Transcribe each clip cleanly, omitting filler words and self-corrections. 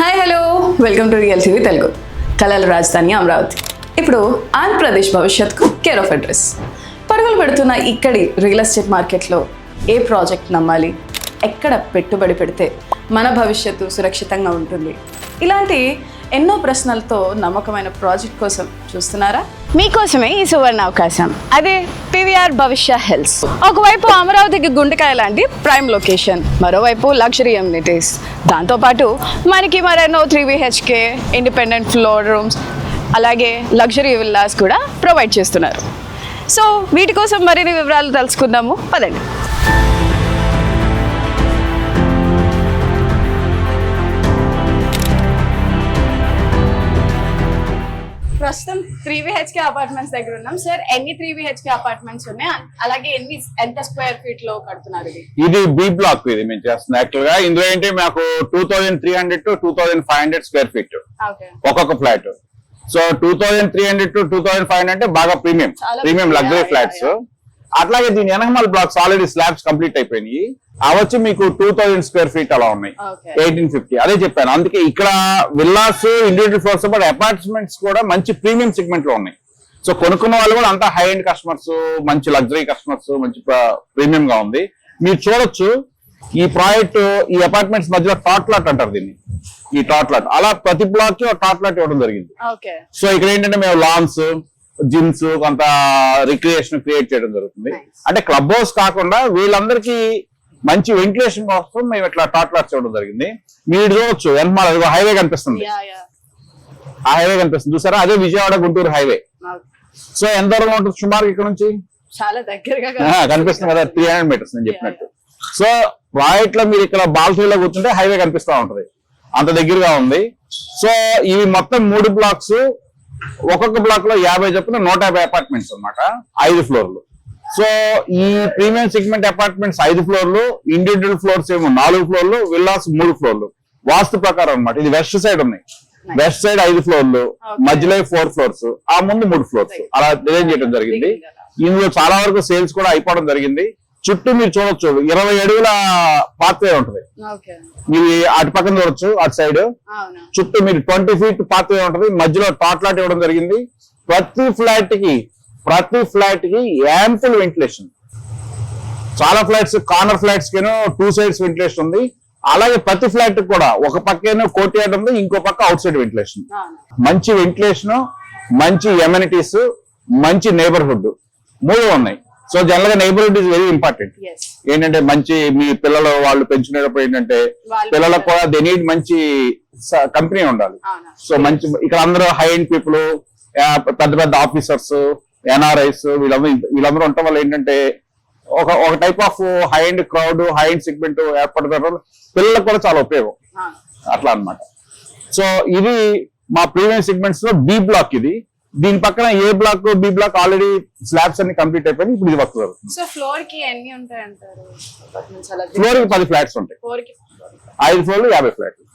Hi hello welcome to real TV Telugu. కళల రాజధాని అమరావతి ఇప్పుడు ఆంధ్రప్రదేశ్ భవిష్యత్తుకు కేర్ ఆఫ్ అడ్రస్. పరుగులు పెడుతున్న ఇక్కడి రియల్ ఎస్టేట్ మార్కెట్లో ఏ ప్రాజెక్ట్ నమ్మాలి, ఎక్కడ పెట్టుబడి పెడితే మన భవిష్యత్తు సురక్షితంగా ఉంటుంది, ఇలాంటి ఎన్నో ప్రశ్నలతో నమ్మకమైన ప్రాజెక్ట్ కోసం చూస్తున్నారా? మీకోసమే ఈ సువర్ణ అవకాశం, అదే పీవీఆర్ భవిష్య హిల్స్. ఒకవైపు అమరావతికి గుండెకాయ లాంటి ప్రైమ్ లొకేషన్, మరోవైపు లగ్జరీ అమ్యూనిటీస్, దాంతోపాటు మనకి మరెన్నో 3 BHK ఇండిపెండెంట్ ఫ్లోర్ రూమ్స్, అలాగే లగ్జరీ విల్లాస్ కూడా ప్రొవైడ్ చేస్తున్నారు. సో వీటి కోసం మరిన్ని వివరాలు తెలుసుకుందాము, పదండి. ప్రస్తుతం 3 BHK అపార్ట్మెంట్స్ దగ్గర ఉన్నాం. సార్, ఎన్ని 3 BHK అపార్ట్మెంట్స్ ఉన్నాయి, అలాగే ఎంత స్క్వేర్ ఫీట్ లో కడుతున్నారు? ఇది బి బ్లాక్. ఇది మేము చేస్తుంది యాక్చువల్ గా. ఇందులో ఏంటి, మాకు 2300 to 2500 స్క్వేర్ ఫీట్ ఒక్కొక్క ఫ్లాట్. సో 2300 to 2500 అంటే బాగా ప్రీమియం లగ్జరీ ఫ్లాట్స్. అట్లాగే దీని వెనకమాల బ్లాక్స్ ఆల్రెడీ స్లాబ్స్ కంప్లీట్ అయిపోయినాయి. అవచ్చి మీకు 2000 స్క్వేర్ ఫీట్ అలా ఉన్నాయి, 1850. అదే చెప్పాను. అందుకే ఇక్కడ villas, individual floors but apartments కూడా మంచి ప్రీమియం సెగ్మెంట్ లో ఉన్నాయి. సో కొనుక్కున్న వాళ్ళు కూడా అంతా హై ఎండ్ కస్టమర్స్, మంచి లగ్జరీ కస్టమర్స్, మంచి ప్రీమియం గా ఉంది. మీరు చూడొచ్చు ఈ ప్రాజెక్ట్, ఈ అపార్ట్మెంట్స్ మధ్యలో టాట్ లాట్ అంటారు దీన్ని. ఈ టాట్ లాట్ అలా ప్రతి బ్లాక్ కి టాట్ లాట్ ఇవ్వడం జరిగింది. సో ఇక్కడ ఏంటంటే మేము లాన్స్, జిమ్స్, కొంత రిక్రియేషన్ క్రియేట్ చేయడం జరుగుతుంది. అంటే క్లబ్ హౌస్ కాకుండా వీళ్ళందరికీ మంచి వెంటిలేషన్ కోసం మేము ఇట్లా టాట్ లాట్స్ ఇవ్వడం జరిగింది. మీరు చూడొచ్చు వెనకాల హైవే కనిపిస్తుంది, ఆ హైవే కనిపిస్తుంది చూసారా, అదే విజయవాడ గుంటూరు హైవే. సో ఎంత దూరంగా ఉంటుంది సుమారు ఇక్కడ నుంచి? చాలా దగ్గరగా కనిపిస్తుంది కదా, 300 మీటర్స్ నేను చెప్పినట్టు. సో ప్రాజెక్ట్ లో మీరు ఇక్కడ బాల్కనీలో కూర్చుంటే హైవే కనిపిస్తా ఉంటది, అంత దగ్గరగా ఉంది. సో ఇవి మొత్తం 3 బ్లాక్స్, ఒక్కొక్క బ్లాక్ లో 50 చొప్పున 150 అపార్ట్మెంట్స్ అన్నమాట, 5 ఫ్లోర్లు. సో ఈ ప్రీమియం సెగ్మెంట్ అపార్ట్మెంట్స్ 5 ఫ్లోర్లు, ఇండివిజువల్ ఫ్లోర్స్ ఏమో 4 ఫ్లోర్లు, విల్లాస్ 3 ఫ్లోర్లు. వాస్తు ప్రకారం అన్నమాట. ఇది వెస్ట్ సైడ్ ఉన్నాయి, వెస్ట్ సైడ్ 5 ఫ్లోర్లు, మధ్యలో 4 ఫ్లోర్స్, ఆ ముందు 3 ఫ్లోర్స్ అలా డిజైన్ చేయడం జరిగింది. ఇందులో చాలా వరకు సేల్స్ కూడా అయిపోవడం జరిగింది. చుట్టూ మీరు చూడొచ్చు 20 అడుగుల పాత్వే ఉంటది. మీరు అటు పక్కన చూడొచ్చు, అటు సైడ్ చుట్టూ మీరు 20 feet పాత్వే ఉంటది. మధ్యలో టాట్ లాట్ ఇవ్వడం జరిగింది. ప్రతి ఫ్లాట్ కి యాంపుల్ వెంటిలేషన్. చాలా ఫ్లాట్స్, కార్నర్ ఫ్లాట్స్ కేనో 2 sides వెంటిలేషన్ ఉంది. అలాగే ప్రతి ఫ్లాట్ కూడా ఒక పక్కేనో కోర్ట్యార్డ్ ఉంది, ఇంకో పక్క అవుట్ సైడ్ వెంటిలేషన్. మంచి వెంటిలేషన్, మంచి ఎమ్యూనిటీస్, మంచి నైబర్హుడ్ 3 ఉన్నాయి. సో జనరల్ గా నైబర్హుడ్ ఇస్ వెరీ ఇంపార్టెంట్. ఏంటంటే మంచి మీ పిల్లలు వాళ్ళు పెంచుకునేటప్పుడు ఏంటంటే పిల్లలకు కూడా దే నీడ్ మంచి కంపెనీ ఉండాలి. సో మంచి ఇక్కడ అందరూ హై ఎండ్ పీపుల్, పెద్ద పెద్ద ఆఫీసర్స్, ఎన్ఆర్ఐస్, వీళ్ళందరూ ఉండటం వల్ల ఏంటంటే ఒక type of high end crowd, high end segment ఏర్పడతారు. పిల్లలకు కూడా చాలా ఉపయోగం అట్లా అన్నమాట. సో ఇది మా ప్రీమియం సెగ్మెంట్స్ లో బి బ్లాక్. ఇది దీని పక్కన A block, B block already slabs అన్ని కంప్లీట్ అయిపోయి ఇప్పుడు ఇది వర్క్ జరుగుతుంది. సో ఫ్లోర్ కి ఎన్ని ఉంటాయి అంటారు? ఫ్లోర్ కి 10 ఫ్లాట్స్ ఉంటాయి, 5 ఫ్లోర్లు 50 ఫ్లాట్లు.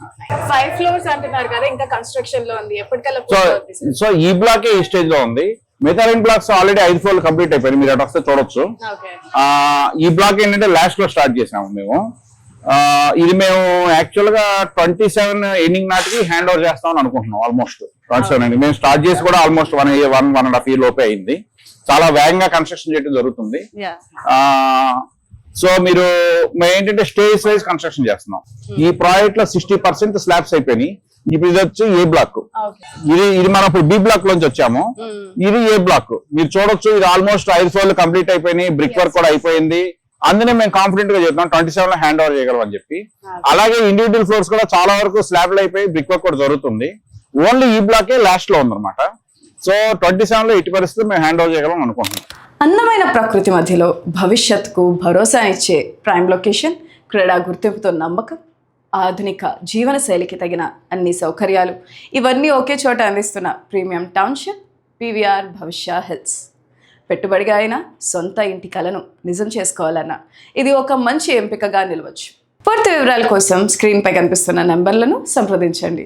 5 floors అంటున్నారు కదా, ఇంకా కన్స్ట్రక్షన్ లో ఉంది, ఎప్పటికల్లా? సో ఈ బ్లాక్ ఈ స్టేజ్ లో ఉంది. మిగతా 2 బ్లాక్స్ ఆల్రెడీ 5 ఫ్లోర్లు కంప్లీట్ అయిపోయింది. మీరు అటు వస్తే చూడొచ్చు. ఈ బ్లాక్ ఏంటంటే లాస్ట్ లో స్టార్ట్ చేసాము మేము. ఇది మేము యాక్చువల్ గా 27 ఎండింగ్ నాటికి హ్యాండ్ ఓవర్ చేస్తామని అనుకుంటున్నాం. ఆల్మోస్ట్ 27 మేము స్టార్ట్ చేసి కూడా ఆల్మోస్ట్ 1.5 year లోపే అయింది. చాలా వేగంగా కన్స్ట్రక్షన్ చేయడం జరుగుతుంది. సో మీరు మేము ఏంటంటే స్టేజ్ వైజ్ కన్స్ట్రక్షన్ చేస్తున్నాం. ఈ ప్రాజెక్ట్ లో 60% స్లాబ్స్ అయిపోయినాయి. ఇప్పుడు ఇది వచ్చి ఏ బ్లాక్. ఇది మనం ఇప్పుడు బి బ్లాక్ లోంచి వచ్చాము. ఇది ఏ బ్లాక్. మీరు చూడొచ్చు, ఇది ఆల్మోస్ట్ 5 ఫ్లోర్లు కంప్లీట్ అయిపోయినాయి, బ్రిక్ వర్క్ కూడా అయిపోయింది. అందునే మేము కాన్ఫిడెంట్ గా చెప్తున్నాం 27 లో హ్యాండ్ ఓవర్ చేయగలం అని చెప్పి. అలాగే ఇండివిజువల్ ఫ్లోర్స్ కూడా చాలా వరకు స్లాబ్లు అయిపోయి బ్రిక్ వర్క్ కూడా జరుగుతుంది. ఓన్లీ ఈ బ్లాకే లాస్ట్ లో ఉందన్నమాట. సో 27 లో ఇటు పరిస్థితి మేము హ్యాండ్ ఓవర్ చేయగలం అనుకుంటున్నాం. అందమైన ప్రకృతి మధ్యలో భవిష్యత్తుకు భరోసా ఇచ్చే ప్రైమ్ లొకేషన్, క్రీడా గుర్తింపుతో నమ్మకం, ఆధునిక జీవన శైలికి తగిన అన్ని సౌకర్యాలు, ఇవన్నీ ఒకే చోట అందిస్తున్న ప్రీమియం టౌన్షిప్ పీవీఆర్ భవిష్య హిల్స్. పెట్టుబడిగా అయినా, సొంత ఇంటి కలను నిజం చేసుకోవాలన్నా ఇది ఒక మంచి ఎంపికగా నిలవచ్చు. పూర్తి వివరాల కోసం స్క్రీన్పై కనిపిస్తున్న నెంబర్లను సంప్రదించండి.